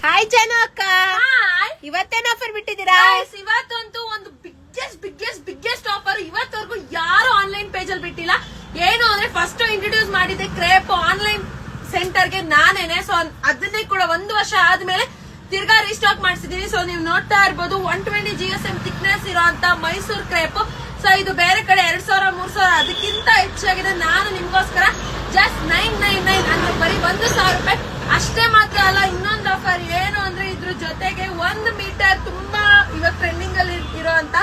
Hi ಜಾನು ಅಕ್ಕ, ಇವತ್ತೇನು offer ಬಿಟ್ಟಿದ್ದೀರಾ? ಇವತ್ತಂತೂ ಒಂದು ಬಿಗ್ಗೆಸ್ಟ್ ಆಫರ್. ಇವತ್ತವರೆಗೂ ಯಾರು ಆನ್ಲೈನ್ ಪೇಜ್ ಅಲ್ಲಿ ಬಿಟ್ಟಿಲ್ಲ. ಏನು ಅಂದ್ರೆ ಫಸ್ಟ್ ಇಂಟ್ರೊಡ್ಯೂಸ್ ಮಾಡಿದ್ದೆ ಕ್ರೇಪ್ ಆನ್ಲೈನ್ ಸೆಂಟರ್ ಗೆ ನಾನೇನೆ. ಸೊ ಅದನ್ನೇ ಕೂಡ 1 ವರ್ಷ ಆದ್ಮೇಲೆ ತಿರ್ಗಾ ರೀಸ್ಟಾಕ್ ಮಾಡಿಸಿದೀನಿ. ಸೊ ನೀವು ನೋಡ್ತಾ ಇರ್ಬೋದು 120 GSM ಥಿಕ್ನೆಸ್ ಇರೋಂತ ಮೈಸೂರ್ ಕ್ರೇಪ್. ಸೊ ಇದು ಬೇರೆ ಕಡೆ 2000 3000 ಅದಕ್ಕಿಂತ ಹೆಚ್ಚಾಗಿದೆ. ನಾನು ನಿಮ್ಗೋಸ್ಕರ ಜಸ್ಟ್ 999 ಅಂದ್ರೆ ಬರೀ 1000 ರೂಪಾಯಿ ಅಷ್ಟೇ ಮಾತ್ರ ಅಲ್ಲ. ಇನ್ನೊಂದು ಆಫರ್ ಏನು ಅಂದ್ರೆ ಇದ್ರ ಜೊತೆಗೆ 1 ಮೀಟರ್ ತುಂಬಾ ಇವಾಗ ಟ್ರೆಂಡಿಂಗ್ ಅಲ್ಲಿ ಇರುವಂತ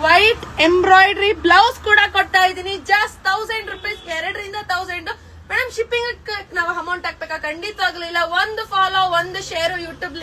ವೈಟ್ ಎಂಬ್ರಾಯ್ಡ್ರಿ ಬ್ಲೌಸ್ ಕೂಡ ಕೊಡ್ತಾ ಇದೀನಿ. ಜಸ್ಟ್ 1000 ರೂಪೀಸ್, 2ರಿಂದ 1000. ಮೇಡಮ್ ಶಿಪ್ಪಿಂಗ್ ನಾವು ಅಮೌಂಟ್ ಹಾಕ್ಬೇಕಾ? ಖಂಡಿತವಾಗ್ಲಿಲ್ಲ. ಒಂದು ಫಾಲೋ, ಒಂದು ಶೇರ್, ಯೂಟ್ಯೂಬ್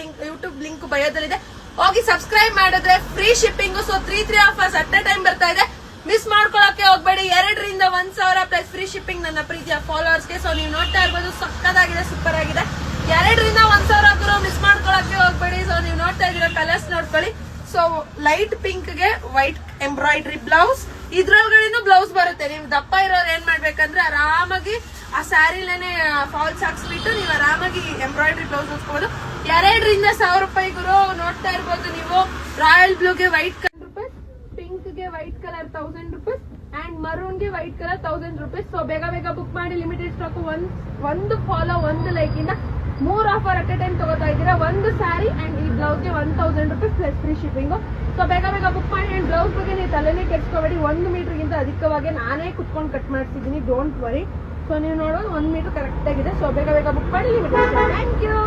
ಲಿಂಕ್ ಬಯೋದಲ್ಲಿದೆ, ಹೋಗಿ ಸಬ್ಸ್ಕ್ರೈಬ್ ಮಾಡಿದ್ರೆ free shipping. So 3 offers at A time ಬರ್ತಾ ಇದೆ, ಮಿಸ್ ಮಾಡ್ಕೊಳಕ್ಕೆ ಹೋಗ್ಬೇಡಿ. 2ರಿಂದ 1000 ಪ್ಲಸ್ ಫ್ರೀ ಶಿಪ್ಪಿಂಗ್ ನನ್ನ ಪ್ರೀತಿಯ ಫಾಲೋವರ್ಸ್ಗೆ. ಸೊ ನೀವು ನೋಡ್ತಾ ಇರ್ಬೋದು ಸಕ್ಕತ್ತಾಗಿದೆ, ಸೂಪರ್ ಆಗಿದೆ. 2ರಿಂದ 1000 ಮಿಸ್ ಮಾಡ್ಕೊಳಕ್ಕೆ ಹೋಗ್ಬೇಡಿ. ಸೊ ನೀವು ನೋಡ್ತಾ ಇದ್ದೀರಾ ಕಲರ್ಸ್ ನೋಡ್ಕೊಳ್ಳಿ. ಸೊ ಲೈಟ್ ಪಿಂಕ್ ಗೆ ವೈಟ್ ಎಂಬ್ರಾಯ್ಡ್ರಿ ಬ್ಲೌಸ್, ಇದ್ರೊಳಗಡೆನೂ ಬ್ಲೌಸ್ ಬರುತ್ತೆ. ನೀವು ದಪ್ಪ ಇರೋರು ಏನ್ ಮಾಡ್ಬೇಕಂದ್ರೆ ಆರಾಮಾಗಿ ಆ ಸ್ಯಾರಿಲೇನೆ ಫಾಲ್ಸ್ ಹಾಕ್ಸ್ಬಿಟ್ಟು ನೀವು ಆರಾಮಾಗಿ ಎಂಬ್ರಾಯ್ಡ್ರಿ ಬ್ಲೌಸ್ ಹಾಕ್ಸ್ಬೋದು. 2ರಿಂದ 1000 ರೂಪಾಯಿ ಗುರು. ನೋಡ್ತಾ ಇರ್ಬೋದು ನೀವು ರಾಯಲ್ ಬ್ಲೂಗೆ ವೈಟ್ ಕಲರ್ ರೂಪೀಸ್, ಪಿಂಕ್ ಗೆ white colour 1000 rupees and maroon ಗೆ ವೈಟ್ ಕಲರ್ 1000 ರೂಪೀಸ್. ಸೊ ಬೇಗ ಬುಕ್ ಮಾಡಿ. Limited stock. ಒಂದು ಫಾಲೋ, ಒಂದು ಲೈಕ್ ಇಂದ 3 ಆಫರ್ ಅಟ್ ಎ ಟೈಮ್ ತಗೋತಾ ಇದ್ದೀರಾ. ಒಂದು ಸ್ಯಾರಿ ಅಂಡ್ ಈ ಬ್ಲೌಸ್ ಗೆ 1000 rupees plus free shipping. So ಬೇಗ ಬುಕ್ ಮಾಡಿ. ಅಂಡ್ ಬ್ಲೌಸ್ ಬಗ್ಗೆ ನೀವು ತಲೆನೇ ಕೆಡ್ಸ್ಕೋಬೇಡಿ. 1 ಮೀಟರ್ ಗಿಂತ ಅಧಿಕವಾಗಿ ನಾನೇ ಕುತ್ಕೊಂಡು ಕಟ್ ಮಾಡ್ತಿದ್ದೀನಿ, ಡೋಂಟ್ ವರಿ. ಸೊ ನೀವು ನೋಡೋದು 1 ಮೀಟರ್ ಕರೆಕ್ಟ್ ಆಗಿದೆ. ಸೊ ಬೇಗ ಬುಕ್ ಮಾಡಿ. Thank you.